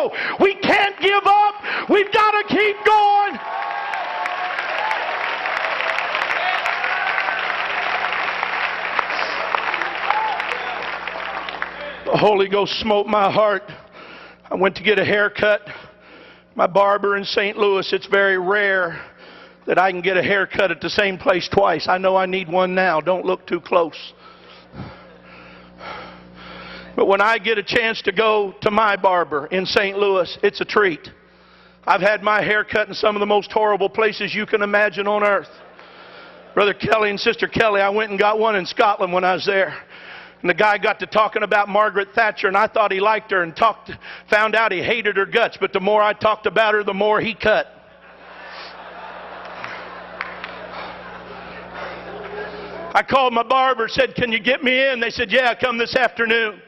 go. We can't give up. We've got to keep going. The Holy Ghost smote my heart. I went to get a haircut. My barber in St. Louis, it's very rare that I can get a haircut at the same place twice. I know I need one now. Don't look too close. But when I get a chance to go to my barber in St. Louis, it's a treat. I've had my hair cut in some of the most horrible places you can imagine on earth. Brother Kelly and Sister Kelly, I went and got one in Scotland when I was there. And the guy got to talking about Margaret Thatcher, and I thought he liked her, and found out he hated her guts. But the more I talked about her, the more he cut. I called my barber, said, "Can you get me in?" They said, "Yeah, come this afternoon."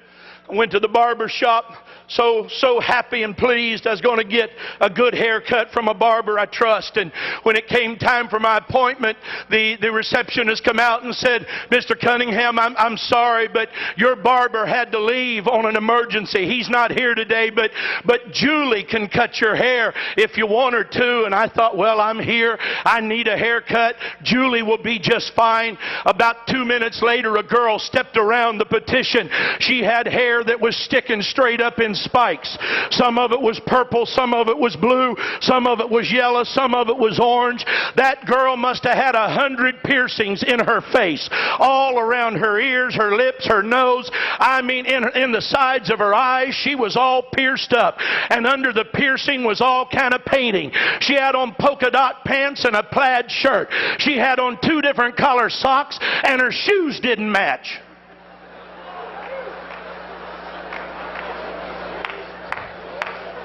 I went to the barber shop, so happy and pleased I was going to get a good haircut from a barber I trust. And when it came time for my appointment, the receptionist come out and said, "Mr. Cunningham, I'm sorry, but your barber had to leave on an emergency. He's not here today, but Julie can cut your hair if you want her to." And I thought, well, I'm here. I need a haircut. Julie will be just fine. About 2 minutes later, a girl stepped around the petition. She had hair that was sticking straight up in spikes. Some of it was purple, some of it was blue, some of it was yellow, some of it was orange. That girl must have had 100 piercings in her face, all around her ears, her lips, her nose. I mean, in the sides of her eyes, she was all pierced up. And under the piercing was all kind of painting. She had on polka dot pants and a plaid shirt. She had on 2 different color socks, and her shoes didn't match.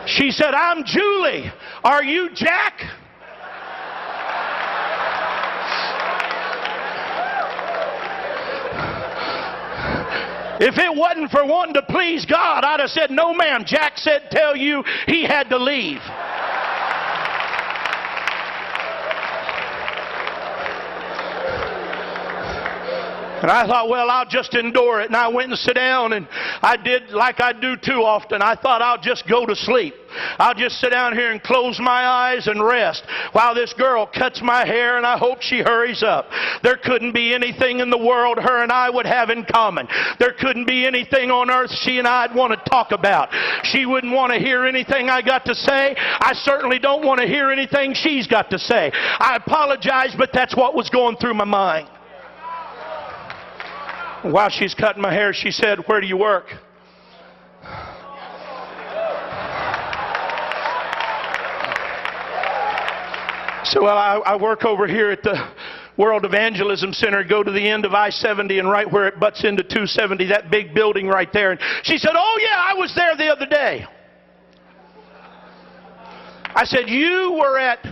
She said, "I'm Julie. Are you Jack?" If it wasn't for wanting to please God, I'd have said, "No, ma'am. Jack said tell you he had to leave." And I thought, well, I'll just endure it. And I went and sat down, and I did like I do too often. I thought I'll just go to sleep. I'll just sit down here and close my eyes and rest while this girl cuts my hair, and I hope she hurries up. There couldn't be anything in the world her and I would have in common. There couldn't be anything on earth she and I'd want to talk about. She wouldn't want to hear anything I got to say. I certainly don't want to hear anything she's got to say. I apologize, but that's what was going through my mind. While she's cutting my hair, she said, "Where do you work?" So, well, I work over here at the World Evangelism Center. Go to the end of I-70 and right where it butts into 270, that big building right there. And she said, "Oh yeah, I was there the other day." I said, "You were at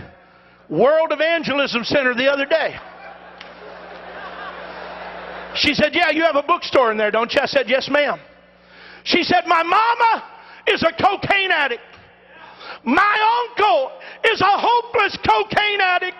World Evangelism Center the other day?" She said, "Yeah, you have a bookstore in there, don't you?" I said, "Yes, ma'am." She said, "My mama is a cocaine addict. My uncle is a hopeless cocaine addict."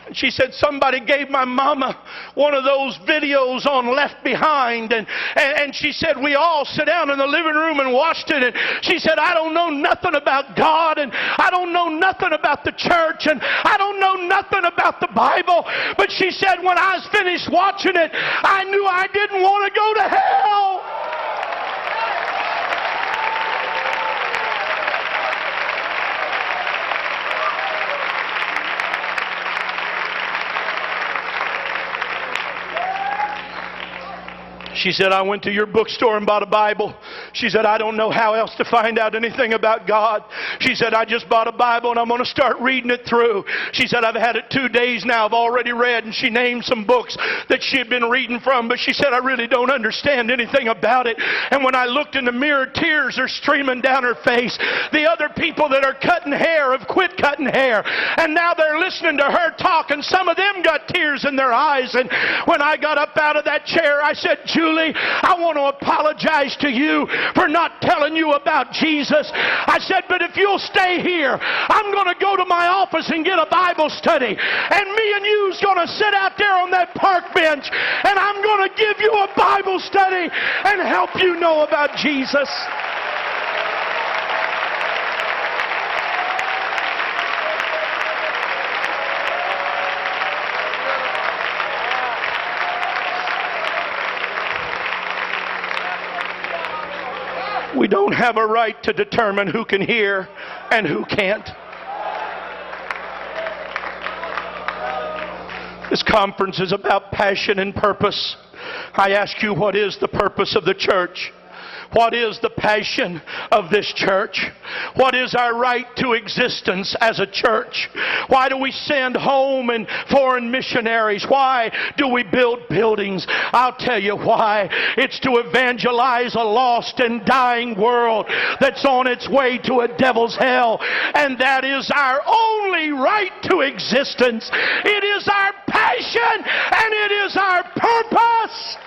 And she said, "Somebody gave my mama one of those videos on Left Behind." And she said, "We all sat down in the living room and watched it." And she said, "I don't know nothing about God, and I don't know nothing about the church, and I don't know nothing about the Bible." But she said, "When I was finished watching it, I knew I didn't want to go to hell." She said, "I went to your bookstore and bought a Bible." She said, "I don't know how else to find out anything about God." She said, "I just bought a Bible and I'm going to start reading it through." She said, "I've had it 2 days now. I've already read." And she named some books that she had been reading from. But she said, "I really don't understand anything about it." And when I looked in the mirror, tears are streaming down her face. The other people that are cutting hair have quit cutting hair. And now they're listening to her talk, and some of them got tears in their eyes. And when I got up out of that chair, I said, "Julie, I want to apologize to you for not telling you about Jesus." I said, "But if you'll stay here, I'm going to go to my office and get a Bible study. And me and you's going to sit out there on that park bench, and I'm going to give you a Bible study and help you know about Jesus." We don't have a right to determine who can hear and who can't. This conference is about passion and purpose. I ask you, what is the purpose of the church? What is the passion of this church? What is our right to existence as a church? Why do we send home and foreign missionaries? Why do we build buildings? I'll tell you why. It's to evangelize a lost and dying world that's on its way to a devil's hell. And that is our only right to existence. It is our passion and it is our purpose.